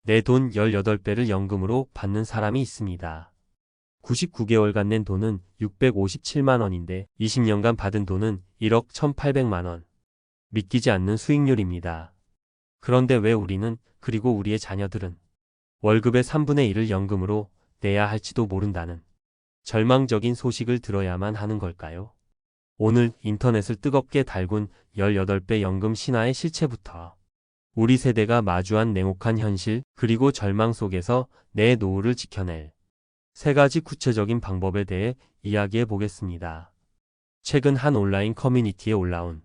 내 돈 18배를 연금으로 받는 사람이 있습니다. 99개월간 낸 돈은 657만 원인데 20년간 받은 돈은 1억 1,800만 원. 믿기지 않는 수익률입니다. 그런데 왜 우리는, 그리고 우리의 자녀들은 월급의 3분의 1을 연금으로 내야 할지도 모른다는 절망적인 소식을 들어야만 하는 걸까요? 오늘 인터넷을 뜨겁게 달군 18배 연금 신화의 실체부터 우리 세대가 마주한 냉혹한 현실 그리고 절망 속에서 내 노후를 지켜낼 3가지 구체적인 방법에 대해 이야기해 보겠습니다. 최근 한 온라인 커뮤니티에 올라온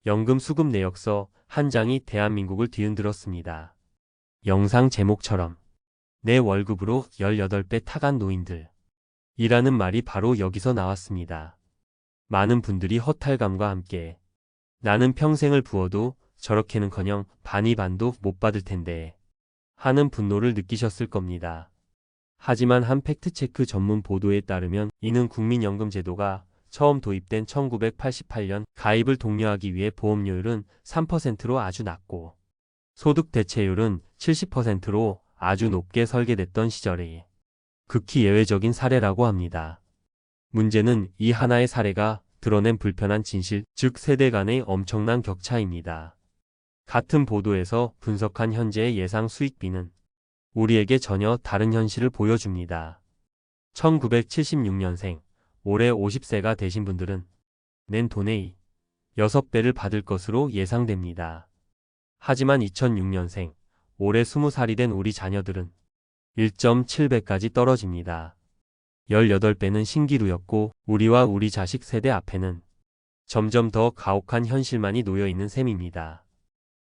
연금 수급 내역서 한 장이 대한민국을 뒤흔들었습니다. 영상 제목처럼 내 월급으로 18배 타간 노인들 이라는 말이 바로 여기서 나왔습니다. 많은 분들이 허탈감과 함께 나는 평생을 부어도 저렇게는커녕 반이 반도 못 받을 텐데 하는 분노를 느끼셨을 겁니다. 하지만 한 팩트체크 전문 보도에 따르면 이는 국민연금 제도가 처음 도입된 1988년 가입을 독려하기 위해 보험료율은 3%로 아주 낮고 소득 대체율은 70%로 아주 높게 설계됐던 시절의 극히 예외적인 사례라고 합니다. 문제는 이 하나의 사례가 드러낸 불편한 진실, 즉 세대 간의 엄청난 격차입니다. 같은 보도에서 분석한 현재의 예상 수익비는 우리에게 전혀 다른 현실을 보여줍니다. 1976년생, 올해 50세가 되신 분들은 낸 돈의 6배를 받을 것으로 예상됩니다. 하지만 2006년생, 올해 20살이 된 우리 자녀들은 1.7배까지 떨어집니다. 18배는 신기루였고 우리와 우리 자식 세대 앞에는 점점 더 가혹한 현실만이 놓여 있는 셈입니다.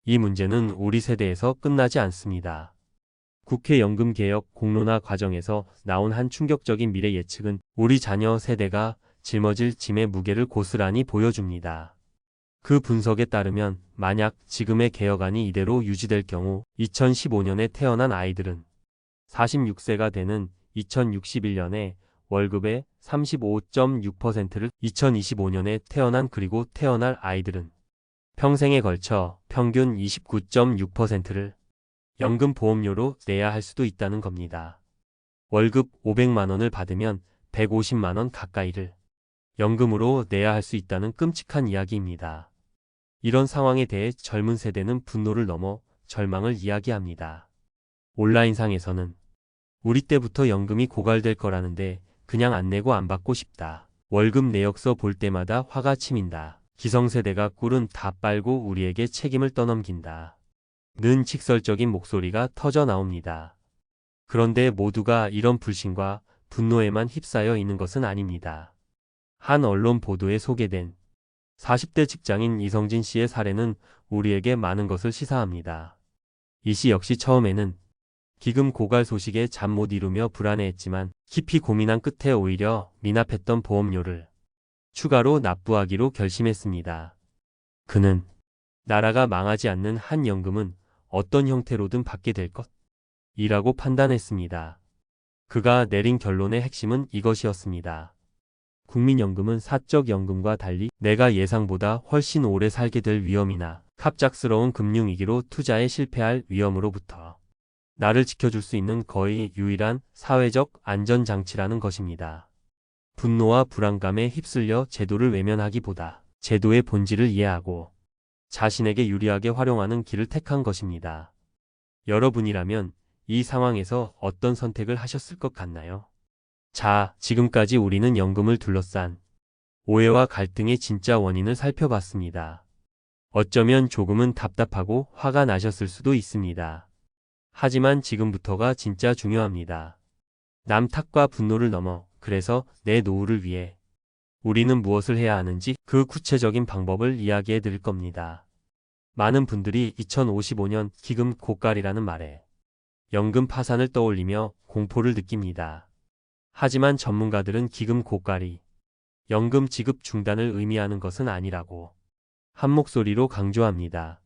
이 문제는 우리 세대에서 끝나지 않습니다. 국회 연금개혁 공론화 과정에서 나온 한 충격적인 미래 예측은 우리 자녀 세대가 짊어질 짐의 무게를 고스란히 보여줍니다. 그 분석에 따르면 만약 지금의 개혁안이 이대로 유지될 경우 2015년에 태어난 아이들은 46세가 되는 2061년에 월급의 35.6%를 2025년에 태어난 그리고 태어날 아이들은 평생에 걸쳐 평균 29.6%를 연금 보험료로 내야 할 수도 있다는 겁니다. 월급 500만 원을 받으면 150만 원 가까이를 연금으로 내야 할 수 있다는 끔찍한 이야기입니다. 이런 상황에 대해 젊은 세대는 분노를 넘어 절망을 이야기합니다. 온라인상에서는 우리 때부터 연금이 고갈될 거라는데 그냥 안 내고 안 받고 싶다. 월급 내역서 볼 때마다 화가 치민다. 기성세대가 꿀은 다 빨고 우리에게 책임을 떠넘긴다. 는 직설적인 목소리가 터져 나옵니다. 그런데 모두가 이런 불신과 분노에만 휩싸여 있는 것은 아닙니다. 한 언론 보도에 소개된 40대 직장인 이성진 씨의 사례는 우리에게 많은 것을 시사합니다. 이 씨 역시 처음에는 기금 고갈 소식에 잠 못 이루며 불안해했지만 깊이 고민한 끝에 오히려 미납했던 보험료를 추가로 납부하기로 결심했습니다. 그는 나라가 망하지 않는 한 연금은 어떤 형태로든 받게 될 것이라고 판단했습니다. 그가 내린 결론의 핵심은 이것이었습니다. 국민연금은 사적연금과 달리 내가 예상보다 훨씬 오래 살게 될 위험이나 갑작스러운 금융위기로 투자에 실패할 위험으로부터 나를 지켜줄 수 있는 거의 유일한 사회적 안전장치라는 것입니다. 분노와 불안감에 휩쓸려 제도를 외면하기보다 제도의 본질을 이해하고 자신에게 유리하게 활용하는 길을 택한 것입니다. 여러분이라면 이 상황에서 어떤 선택을 하셨을 것 같나요? 자, 지금까지 우리는 연금을 둘러싼 오해와 갈등의 진짜 원인을 살펴봤습니다. 어쩌면 조금은 답답하고 화가 나셨을 수도 있습니다. 하지만 지금부터가 진짜 중요합니다. 남 탓과 분노를 넘어 그래서 내 노후를 위해 우리는 무엇을 해야 하는지 그 구체적인 방법을 이야기해 드릴 겁니다. 많은 분들이 2055년 기금 고갈이라는 말에 연금 파산을 떠올리며 공포를 느낍니다. 하지만 전문가들은 기금 고갈이 연금 지급 중단을 의미하는 것은 아니라고 한 목소리로 강조합니다.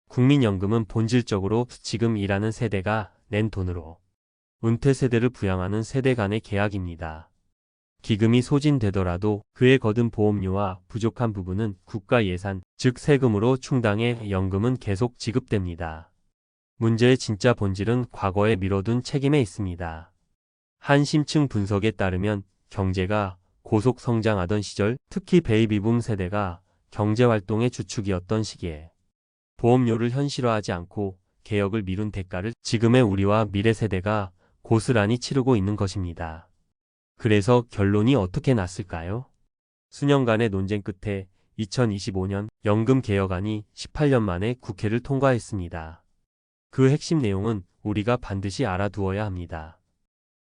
국민연금은 본질적으로 지금 일하는 세대가 낸 돈으로 은퇴 세대를 부양하는 세대 간의 계약입니다. 기금이 소진되더라도 그에 거둔 보험료와 부족한 부분은 국가 예산, 즉 세금으로 충당해 연금은 계속 지급됩니다. 문제의 진짜 본질은 과거에 미뤄둔 책임에 있습니다. 한 심층 분석에 따르면 경제가 고속 성장하던 시절, 특히 베이비붐 세대가 경제활동의 주축이었던 시기에 보험료를 현실화하지 않고 개혁을 미룬 대가를 지금의 우리와 미래 세대가 고스란히 치르고 있는 것입니다. 그래서 결론이 어떻게 났을까요? 수년간의 논쟁 끝에 2025년 연금개혁안이 18년 만에 국회를 통과했습니다. 그 핵심 내용은 우리가 반드시 알아두어야 합니다.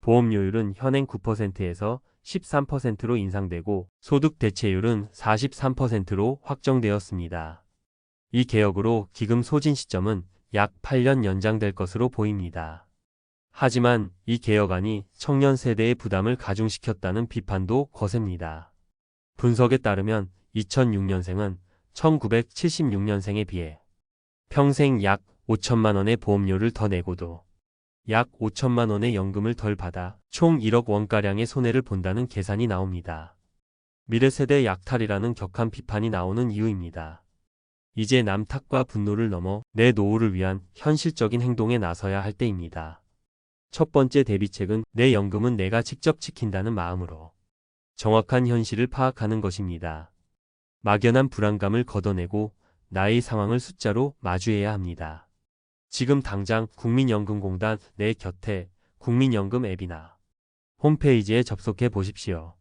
보험료율은 현행 9%에서 13%로 인상되고 소득 대체율은 43%로 확정되었습니다. 이 개혁으로 기금 소진 시점은 약 8년 연장될 것으로 보입니다. 하지만 이 개혁안이 청년 세대의 부담을 가중시켰다는 비판도 거셉니다. 분석에 따르면 2006년생은 1976년생에 비해 평생 약 5천만 원의 보험료를 더 내고도 약 5천만 원의 연금을 덜 받아 총 1억 원가량의 손해를 본다는 계산이 나옵니다. 미래 세대 약탈이라는 격한 비판이 나오는 이유입니다. 이제 남 탓과 분노를 넘어 내 노후를 위한 현실적인 행동에 나서야 할 때입니다. 첫 번째 대비책은 내 연금은 내가 직접 지킨다는 마음으로 정확한 현실을 파악하는 것입니다. 막연한 불안감을 걷어내고 나의 상황을 숫자로 마주해야 합니다. 지금 당장 국민연금공단 내 곁에 국민연금 앱이나 홈페이지에 접속해 보십시오.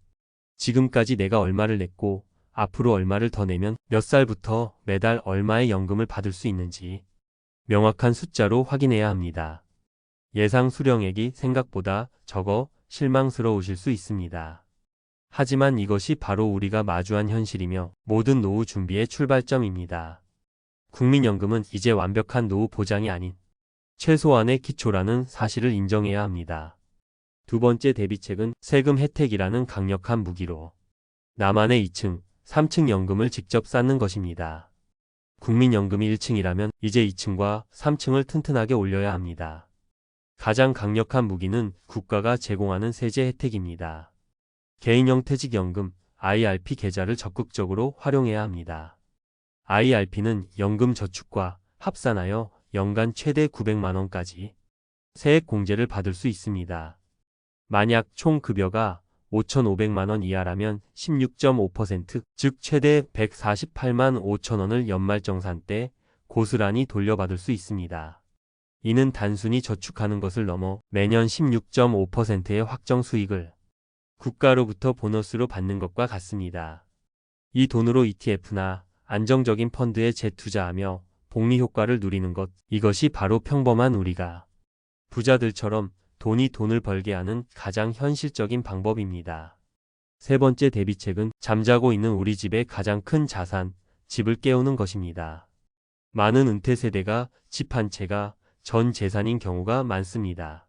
지금까지 내가 얼마를 냈고 앞으로 얼마를 더 내면 몇 살부터 매달 얼마의 연금을 받을 수 있는지 명확한 숫자로 확인해야 합니다. 예상 수령액이 생각보다 적어 실망스러우실 수 있습니다. 하지만 이것이 바로 우리가 마주한 현실이며 모든 노후 준비의 출발점입니다. 국민연금은 이제 완벽한 노후 보장이 아닌 최소한의 기초라는 사실을 인정해야 합니다. 두 번째 대비책은 세금 혜택이라는 강력한 무기로 나만의 2층, 3층 연금을 직접 쌓는 것입니다. 국민연금이 1층이라면 이제 2층과 3층을 튼튼하게 올려야 합니다. 가장 강력한 무기는 국가가 제공하는 세제 혜택입니다. 개인형 퇴직연금 IRP 계좌를 적극적으로 활용해야 합니다. IRP는 연금저축과 합산하여 연간 최대 900만 원까지 세액 공제를 받을 수 있습니다. 만약 총 급여가 5,500만 원 이하라면 16.5%, 즉 최대 148만 5천 원을 연말정산 때 고스란히 돌려받을 수 있습니다. 이는 단순히 저축하는 것을 넘어 매년 16.5%의 확정 수익을 국가로부터 보너스로 받는 것과 같습니다. 이 돈으로 ETF나 안정적인 펀드에 재투자하며 복리 효과를 누리는 것, 이것이 바로 평범한 우리가 부자들처럼 돈을 벌게 하는 가장 현실적인 방법입니다. 세 번째 대비책은 잠자고 있는 우리 집의 가장 큰 자산, 집을 깨우는 것입니다. 많은 은퇴 세대가 집 한 채가 전 재산인 경우가 많습니다.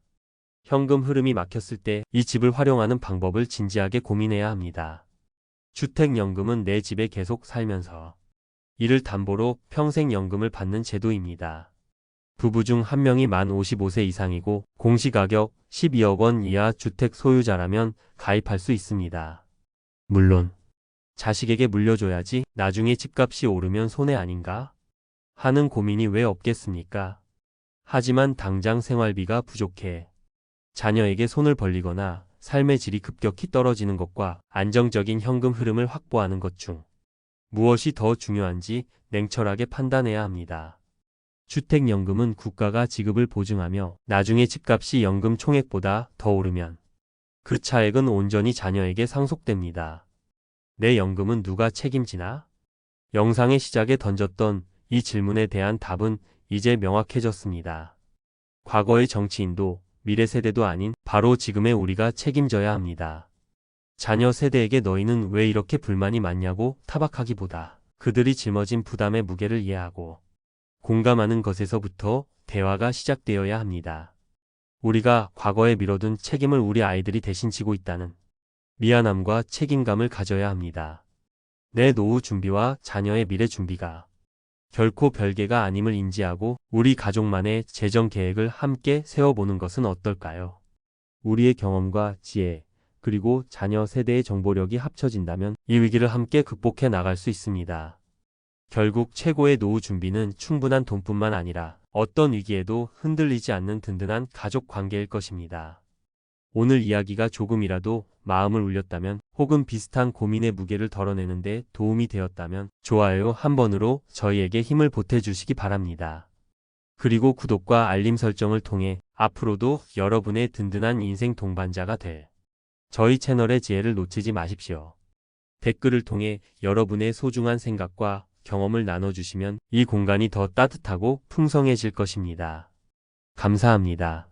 현금 흐름이 막혔을 때 이 집을 활용하는 방법을 진지하게 고민해야 합니다. 주택연금은 내 집에 계속 살면서 이를 담보로 평생연금을 받는 제도입니다. 부부 중 한 명이 만 55세 이상이고 공시가격 12억 원 이하 주택 소유자라면 가입할 수 있습니다. 물론 자식에게 물려줘야지 나중에 집값이 오르면 손해 아닌가? 하는 고민이 왜 없겠습니까? 하지만 당장 생활비가 부족해 자녀에게 손을 벌리거나 삶의 질이 급격히 떨어지는 것과 안정적인 현금 흐름을 확보하는 것 중 무엇이 더 중요한지 냉철하게 판단해야 합니다. 주택연금은 국가가 지급을 보증하며 나중에 집값이 연금 총액보다 더 오르면 그 차액은 온전히 자녀에게 상속됩니다. 내 연금은 누가 책임지나? 영상의 시작에 던졌던 이 질문에 대한 답은 이제 명확해졌습니다. 과거의 정치인도 미래 세대도 아닌 바로 지금의 우리가 책임져야 합니다. 자녀 세대에게 너희는 왜 이렇게 불만이 많냐고 타박하기보다 그들이 짊어진 부담의 무게를 이해하고 공감하는 것에서부터 대화가 시작되어야 합니다. 우리가 과거에 미뤄둔 책임을 우리 아이들이 대신 지고 있다는 미안함과 책임감을 가져야 합니다. 내 노후 준비와 자녀의 미래 준비가 결코 별개가 아님을 인지하고 우리 가족만의 재정 계획을 함께 세워보는 것은 어떨까요? 우리의 경험과 지혜, 그리고 자녀 세대의 정보력이 합쳐진다면 이 위기를 함께 극복해 나갈 수 있습니다. 결국 최고의 노후 준비는 충분한 돈뿐만 아니라 어떤 위기에도 흔들리지 않는 든든한 가족 관계일 것입니다. 오늘 이야기가 조금이라도 마음을 울렸다면 혹은 비슷한 고민의 무게를 덜어내는데 도움이 되었다면 좋아요 한 번으로 저희에게 힘을 보태주시기 바랍니다. 그리고 구독과 알림 설정을 통해 앞으로도 여러분의 든든한 인생 동반자가 될 저희 채널의 지혜를 놓치지 마십시오. 댓글을 통해 여러분의 소중한 생각과 경험을 나눠주시면 이 공간이 더 따뜻하고 풍성해질 것입니다. 감사합니다.